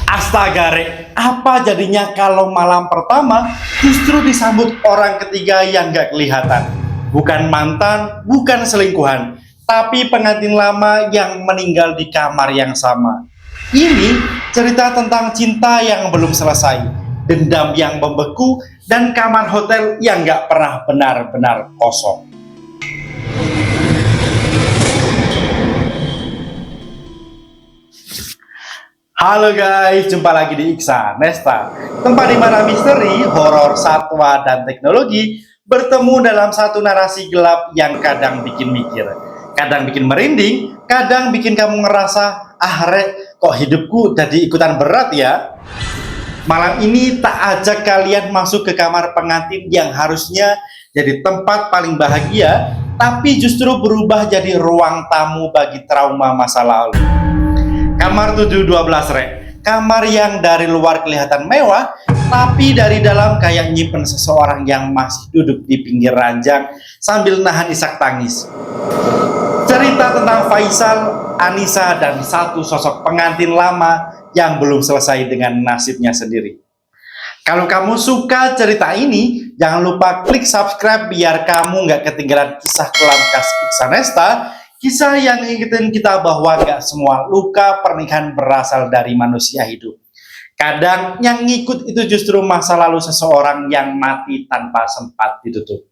Astaga, Rek, apa jadinya kalau malam pertama justru disambut orang ketiga yang gak kelihatan? Bukan mantan, bukan selingkuhan, tapi pengantin lama yang meninggal di kamar yang sama. Ini cerita tentang cinta yang belum selesai, dendam yang membeku, dan kamar hotel yang gak pernah benar-benar kosong. Halo guys, jumpa lagi di Iksa Nesta, tempat di mana misteri, horor, satwa, dan teknologi bertemu dalam satu narasi gelap yang kadang bikin mikir, kadang bikin merinding, kadang bikin kamu ngerasa, Rek, kok hidupku jadi ikutan berat ya? Malam ini tak ajak kalian masuk ke kamar pengantin yang harusnya jadi tempat paling bahagia, tapi justru berubah jadi ruang tamu bagi trauma masa lalu. Kamar 712, Rek. Kamar yang dari luar kelihatan mewah, tapi dari dalam kayak nyimpen seseorang yang masih duduk di pinggir ranjang sambil nahan isak tangis. Cerita tentang Faisal, Anissa, dan satu sosok pengantin lama yang belum selesai dengan nasibnya sendiri. Kalau kamu suka cerita ini, jangan lupa klik subscribe biar kamu nggak ketinggalan kisah kelam khas Iksa Nesta. Kisah yang ingetin kita bahwa gak semua luka pernikahan berasal dari manusia hidup. Kadang yang ngikut itu justru masa lalu seseorang yang mati tanpa sempat ditutup.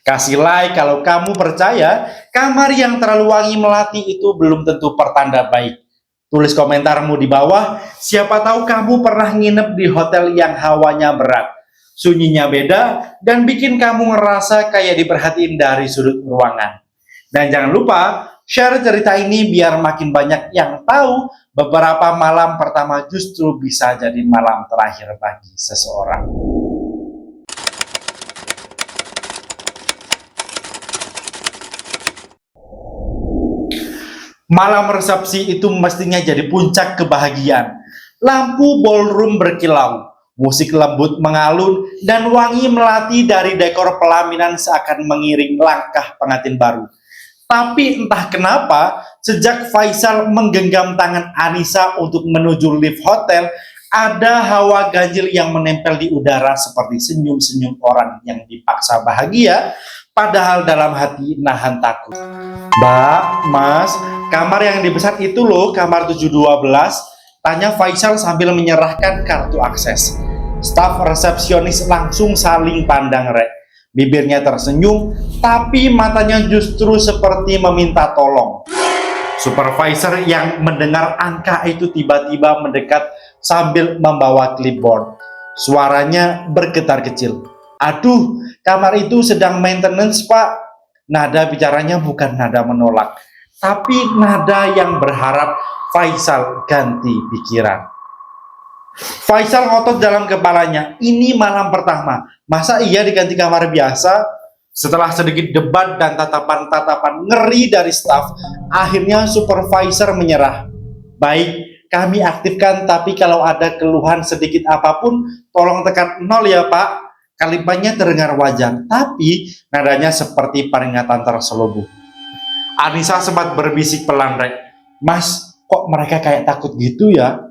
Kasih like kalau kamu percaya kamar yang terlalu wangi melati itu belum tentu pertanda baik. Tulis komentarmu di bawah, siapa tahu kamu pernah nginep di hotel yang hawanya berat, sunyinya beda, dan bikin kamu ngerasa kayak diperhatiin dari sudut ruangan. Dan jangan lupa share cerita ini biar makin banyak yang tahu beberapa malam pertama justru bisa jadi malam terakhir bagi seseorang. Malam resepsi itu mestinya jadi puncak kebahagiaan. Lampu ballroom berkilau, musik lembut mengalun, dan wangi melati dari dekor pelaminan seakan mengiring langkah pengantin baru. Tapi entah kenapa, sejak Faisal menggenggam tangan Anissa untuk menuju lift hotel, ada hawa ganjil yang menempel di udara seperti senyum-senyum orang yang dipaksa bahagia, padahal dalam hati nahan takut. Mbak, Mas, kamar yang dipesan itu loh, kamar 712, tanya Faisal sambil menyerahkan kartu akses. Staf resepsionis langsung saling pandang, Rek. Bibirnya tersenyum, tapi matanya justru seperti meminta tolong. Supervisor yang mendengar angka itu tiba-tiba mendekat sambil membawa clipboard. Suaranya bergetar kecil. Aduh, kamar itu sedang maintenance, Pak. Nada bicaranya bukan nada menolak, tapi nada yang berharap Faisal ganti pikiran. Faisal ngotot dalam kepalanya, ini malam pertama, masa iya diganti kamar biasa? Setelah sedikit debat dan tatapan-tatapan ngeri dari staf, akhirnya supervisor menyerah. Baik, kami aktifkan, tapi kalau ada keluhan sedikit apapun, tolong tekan 0 ya Pak. Kalimatnya terdengar wajar, tapi nadanya seperti peringatan terselubung. Anissa sempat berbisik pelan, Rek. Mas, kok mereka kayak takut gitu ya?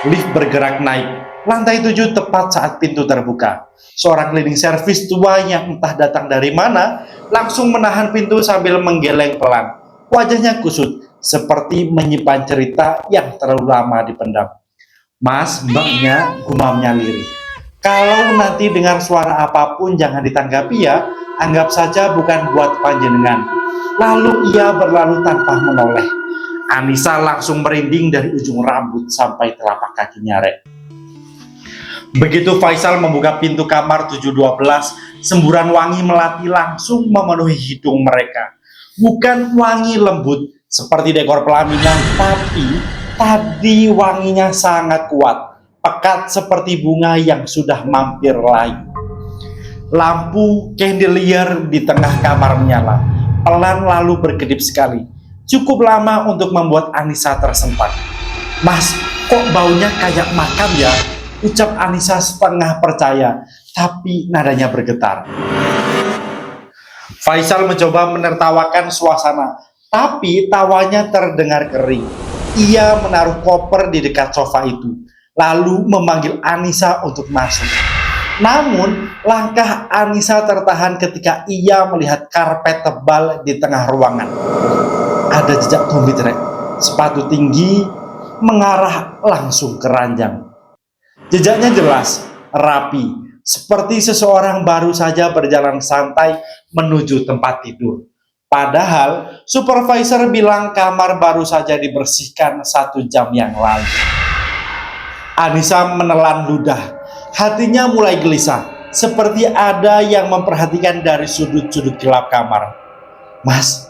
Lift bergerak naik. Lantai 7 tepat saat pintu terbuka. Seorang cleaning service tua yang entah datang dari mana langsung menahan pintu sambil menggeleng pelan. Wajahnya kusut, seperti menyimpan cerita yang terlalu lama dipendam. Mas, mbaknya, gumamnya lirih. Kalau nanti dengar suara apapun jangan ditanggapi ya, anggap saja bukan buat panjenengan. Lalu ia berlalu tanpa menoleh. Anissa langsung merinding dari ujung rambut sampai telapak kakinya, Rek. Begitu Faisal membuka pintu kamar 712, semburan wangi melati langsung memenuhi hidung mereka. Bukan wangi lembut seperti dekor pelaminan, tapi tadi wanginya sangat kuat, pekat seperti bunga yang sudah mampir layu. Lampu chandelier di tengah kamar menyala, pelan lalu berkedip sekali. Cukup lama untuk membuat Anissa tersentak. Mas, kok baunya kayak makam ya? Ucap Anissa setengah percaya, tapi nadanya bergetar. Faisal mencoba menertawakan suasana, tapi tawanya terdengar kering. Ia menaruh koper di dekat sofa itu, lalu memanggil Anissa untuk masuk. Namun, langkah Anissa tertahan ketika ia melihat karpet tebal di tengah ruangan. Ada jejak tumit, Rek. Sepatu tinggi mengarah langsung ke ranjang. Jejaknya jelas, rapi, seperti seseorang baru saja berjalan santai menuju tempat tidur. Padahal, supervisor bilang kamar baru saja dibersihkan 1 jam yang lalu. Anissa menelan ludah. Hatinya mulai gelisah, seperti ada yang memperhatikan dari sudut-sudut gelap kamar. Mas,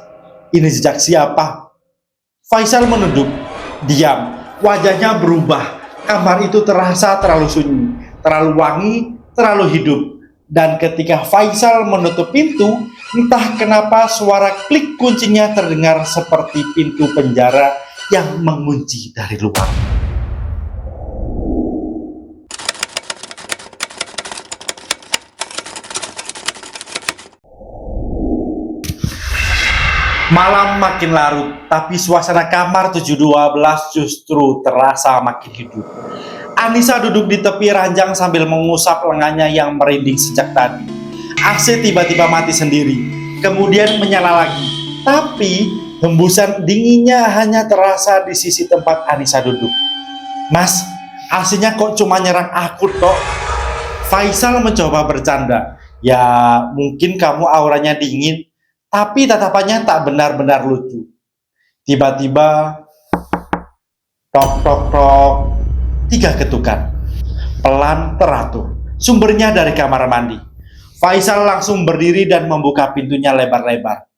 ini jejak siapa? Faisal menunduk, diam. Wajahnya berubah. Kamar itu terasa terlalu sunyi, terlalu wangi, terlalu hidup. Dan ketika Faisal menutup pintu, entah kenapa suara klik kuncinya terdengar seperti pintu penjara yang mengunci dari luar. Malam makin larut, tapi suasana kamar 712 justru terasa makin hidup. Anissa duduk di tepi ranjang sambil mengusap lengannya yang merinding sejak tadi. AC tiba-tiba mati sendiri, kemudian menyala lagi. Tapi hembusan dinginnya hanya terasa di sisi tempat Anissa duduk. Mas, AC-nya kok cuma nyerang aku toh? Faisal mencoba bercanda. Ya, mungkin kamu auranya dingin, tapi tatapannya tak benar-benar lucu. Tiba-tiba, tok tok tok, 3 ketukan, pelan teratur. Sumbernya dari kamar mandi. Faisal langsung berdiri dan membuka pintunya lebar-lebar.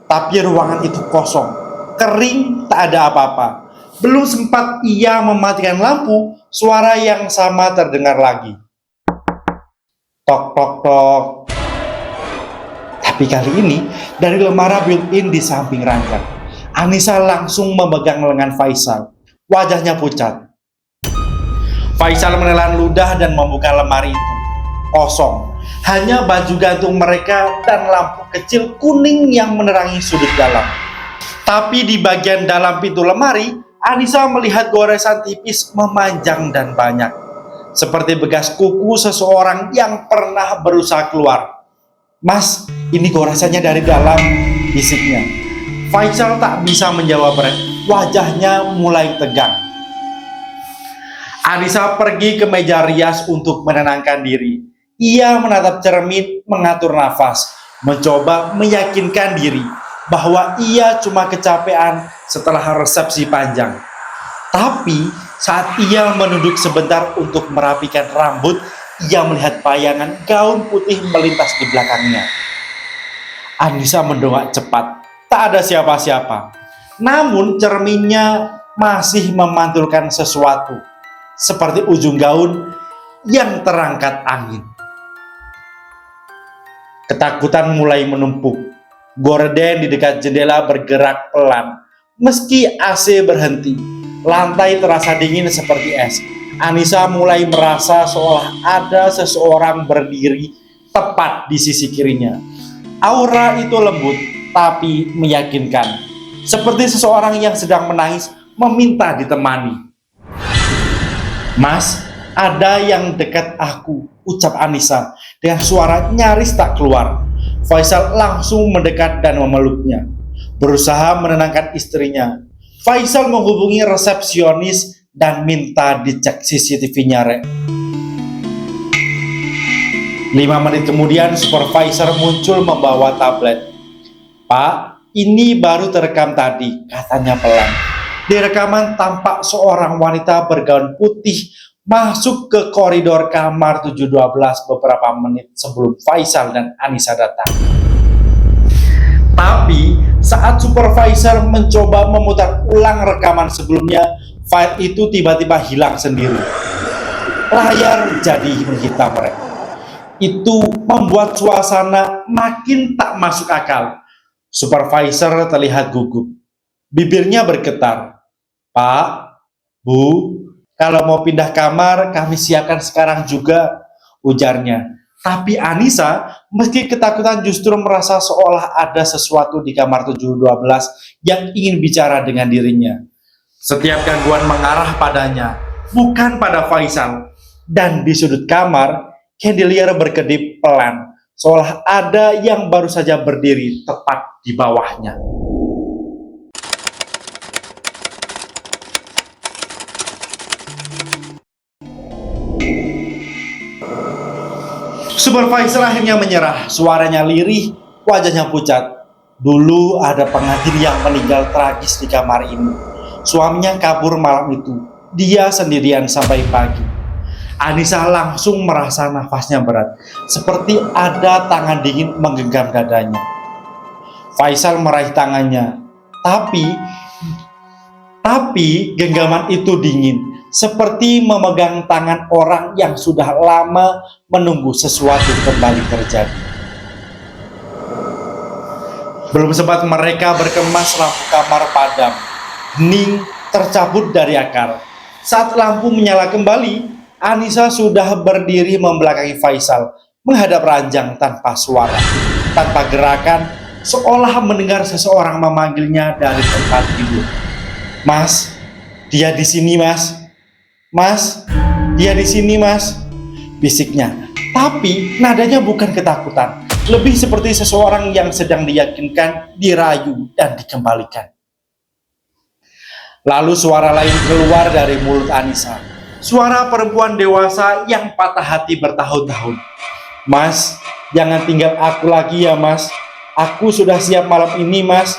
Tapi ruangan itu kosong, kering, tak ada apa-apa. Belum sempat ia mematikan lampu, suara yang sama terdengar lagi. Tok tok tok. Tapi kali ini dari lemari built-in di samping ranjang. Anissa langsung memegang lengan Faisal. Wajahnya pucat. Faisal menelan ludah dan membuka lemari itu. Kosong. Hanya baju gantung mereka dan lampu kecil kuning yang menerangi sudut dalam. Tapi di bagian dalam pintu lemari, Anissa melihat goresan tipis memanjang dan banyak. Seperti bekas kuku seseorang yang pernah berusaha keluar. Mas, ini goresannya dari dalam, bisiknya. Faisal tak bisa menjawab, wajahnya mulai tegang. Anissa pergi ke meja rias untuk menenangkan diri. Ia menatap cermin, mengatur nafas, mencoba meyakinkan diri bahwa ia cuma kecapean setelah resepsi panjang. Tapi saat ia menunduk sebentar untuk merapikan rambut, ia melihat bayangan gaun putih melintas di belakangnya. Anissa mendongak cepat. Tak ada siapa-siapa. Namun cerminnya masih memantulkan sesuatu. Seperti ujung gaun yang terangkat angin. Ketakutan mulai menumpuk. Gorden di dekat jendela bergerak pelan. Meski AC berhenti, lantai terasa dingin seperti es. Anissa mulai merasa seolah ada seseorang berdiri tepat di sisi kirinya. Aura itu lembut tapi meyakinkan, seperti seseorang yang sedang menangis meminta ditemani. Mas, ada yang dekat aku, ucap Anissa dengan suara nyaris tak keluar. Faisal langsung mendekat dan memeluknya, berusaha menenangkan istrinya. Faisal menghubungi resepsionis dan minta dicek CCTV-nya, Rek. 5 menit kemudian supervisor muncul membawa tablet. Pak, ini baru terekam tadi, katanya pelan. Di rekaman tampak seorang wanita bergaun putih masuk ke koridor kamar 712 beberapa menit sebelum Faisal dan Anissa datang. Tapi saat supervisor mencoba memutar ulang rekaman sebelumnya, file itu tiba-tiba hilang sendiri. Layar jadi menghitam, Rek. Itu membuat suasana makin tak masuk akal. Supervisor terlihat gugup. Bibirnya bergetar. Pak, Bu, kalau mau pindah kamar, kami siapkan sekarang juga, ujarnya. Tapi Anissa, meski ketakutan justru merasa seolah ada sesuatu di kamar 712 yang ingin bicara dengan dirinya. Setiap gangguan mengarah padanya, bukan pada Faisal. Dan di sudut kamar, Chandelier berkedip pelan, seolah ada yang baru saja berdiri tepat di bawahnya. Supervisor akhirnya menyerah, suaranya lirih, wajahnya pucat. Dulu ada pengajar yang meninggal tragis di kamar ini. Suaminya kabur malam itu. Dia sendirian sampai pagi. Anissa langsung merasa nafasnya berat, seperti ada tangan dingin menggenggam dadanya. Faisal meraih tangannya, tapi genggaman itu dingin, seperti memegang tangan orang yang sudah lama menunggu sesuatu kembali terjadi. Belum sempat mereka berkemas, lampu kamar padam, hening tercabut dari akar. Saat lampu menyala kembali, Anissa sudah berdiri membelakangi Faisal, menghadap ranjang tanpa suara, tanpa gerakan, seolah mendengar seseorang memanggilnya dari tempat tidur. "Mas, dia di sini, Mas. Mas, dia di sini, Mas," bisiknya. Tapi nadanya bukan ketakutan, lebih seperti seseorang yang sedang diyakinkan, dirayu, dan dikembalikan. Lalu suara lain keluar dari mulut Anissa. Suara perempuan dewasa yang patah hati bertahun-tahun. "Mas, jangan tinggal aku lagi ya, Mas. Aku sudah siap malam ini, Mas.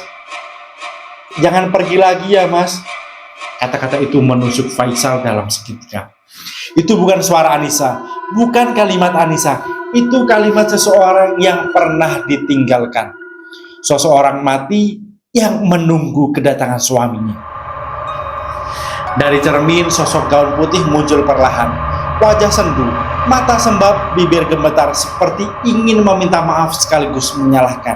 Jangan pergi lagi ya, Mas." Kata-kata itu menusuk Faisal dalam seketika. Itu bukan suara Anissa, bukan kalimat Anissa. Itu kalimat seseorang yang pernah ditinggalkan. Seseorang mati yang menunggu kedatangan suaminya. Dari cermin, sosok gaun putih muncul perlahan. Wajah sendu, mata sembab, bibir gemetar seperti ingin meminta maaf sekaligus menyalahkan.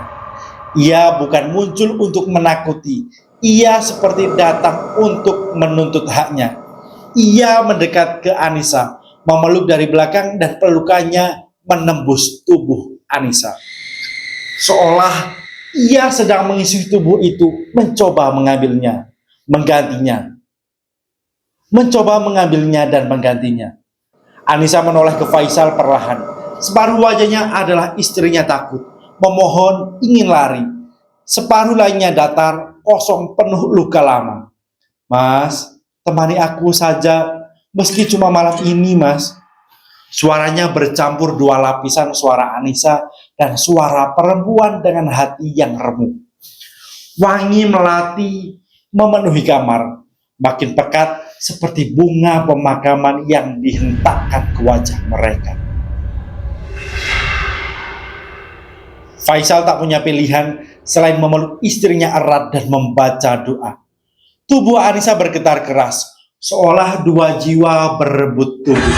Ia bukan muncul untuk menakuti. Ia seperti datang untuk menuntut haknya. Ia mendekat ke Anissa, memeluk dari belakang, dan pelukannya menembus tubuh Anissa. Seolah ia sedang mengisi tubuh itu, mencoba mengambilnya, menggantinya. Mencoba mengambilnya dan menggantinya. Anissa menoleh ke Faisal perlahan. Separuh wajahnya adalah istrinya takut, memohon, ingin lari. Separuh lainnya datar, kosong, penuh luka lama. "Mas, temani aku saja, meski cuma malam ini, Mas." Suaranya bercampur dua lapisan suara Anissa dan suara perempuan dengan hati yang remuk. Wangi melati memenuhi kamar, makin pekat seperti bunga pemakaman yang dihentakkan ke wajah mereka. Faisal tak punya pilihan selain memeluk istrinya erat dan membaca doa. Tubuh Anissa bergetar keras, seolah dua jiwa berebut tubuh.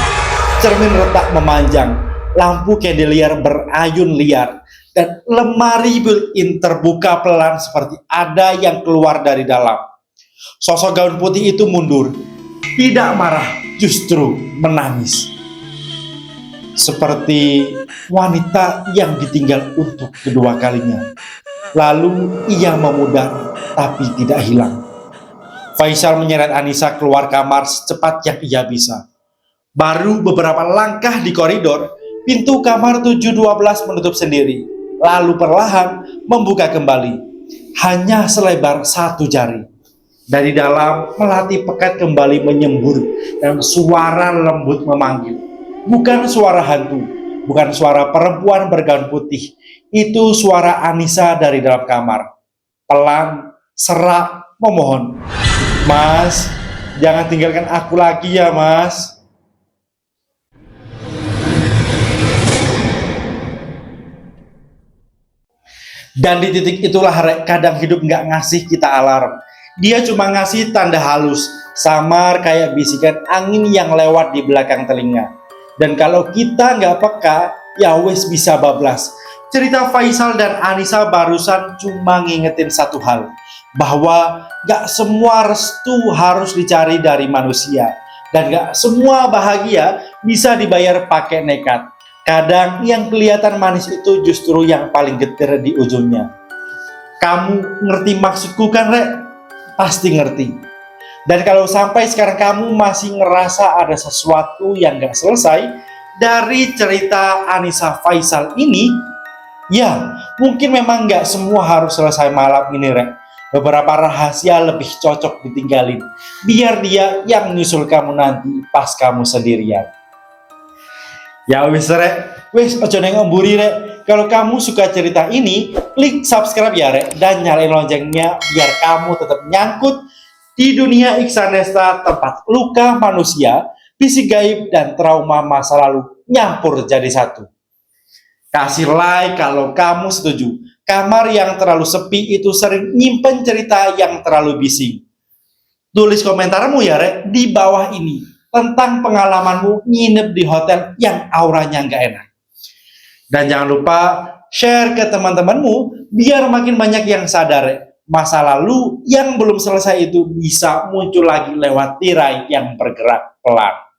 Cermin retak memanjang, lampu chandelier berayun liar, dan lemari built-in terbuka pelan seperti ada yang keluar dari dalam. Sosok gaun putih itu mundur, tidak marah, justru menangis. Seperti wanita yang ditinggal untuk kedua kalinya. Lalu ia memudar, tapi tidak hilang. Faisal menyeret Anissa keluar kamar secepat yang ia bisa. Baru beberapa langkah di koridor, pintu kamar 712 menutup sendiri, lalu perlahan membuka kembali. Hanya selebar satu jari. Dari dalam, melati pekat kembali menyembur dan suara lembut memanggil. Bukan suara hantu, bukan suara perempuan bergaun putih. Itu suara Anissa dari dalam kamar. Pelan, serak, memohon. "Mas, jangan tinggalkan aku lagi ya, Mas." Dan di titik itulah kadang hidup nggak ngasih kita alarm. Dia cuma ngasih tanda halus, samar kayak bisikan angin yang lewat di belakang telinga. Dan kalau kita nggak peka, ya wes bisa bablas. Cerita Faisal dan Anissa barusan cuma ngingetin satu hal, bahwa gak semua restu harus dicari dari manusia, dan gak semua bahagia bisa dibayar pakai nekat. Kadang yang kelihatan manis itu justru yang paling getir di ujungnya. Kamu ngerti maksudku kan, Rek? Pasti ngerti. Dan kalau sampai sekarang kamu masih ngerasa ada sesuatu yang gak selesai dari cerita Anissa Faisal ini, ya mungkin memang gak semua harus selesai malam ini, Rek. Beberapa rahasia lebih cocok ditinggalin, biar dia yang nyusul kamu nanti pas kamu sendirian. Ya wis, Rek, wis ojo neng omburi, Rek. Kalau kamu suka cerita ini, klik subscribe ya, Rek, dan nyalain loncengnya biar kamu tetap nyangkut di dunia Iksan Desta, tempat luka manusia, fisik gaib, dan trauma masa lalu nyampur jadi satu. Kasih like kalau kamu setuju. Kamar yang terlalu sepi itu sering nyimpen cerita yang terlalu bising. Tulis komentarmu ya, Rek, di bawah ini tentang pengalamanmu nginep di hotel yang auranya nggak enak. Dan jangan lupa share ke teman-temanmu biar makin banyak yang sadar, Rek. Masa lalu yang belum selesai itu bisa muncul lagi lewat tirai yang bergerak pelan.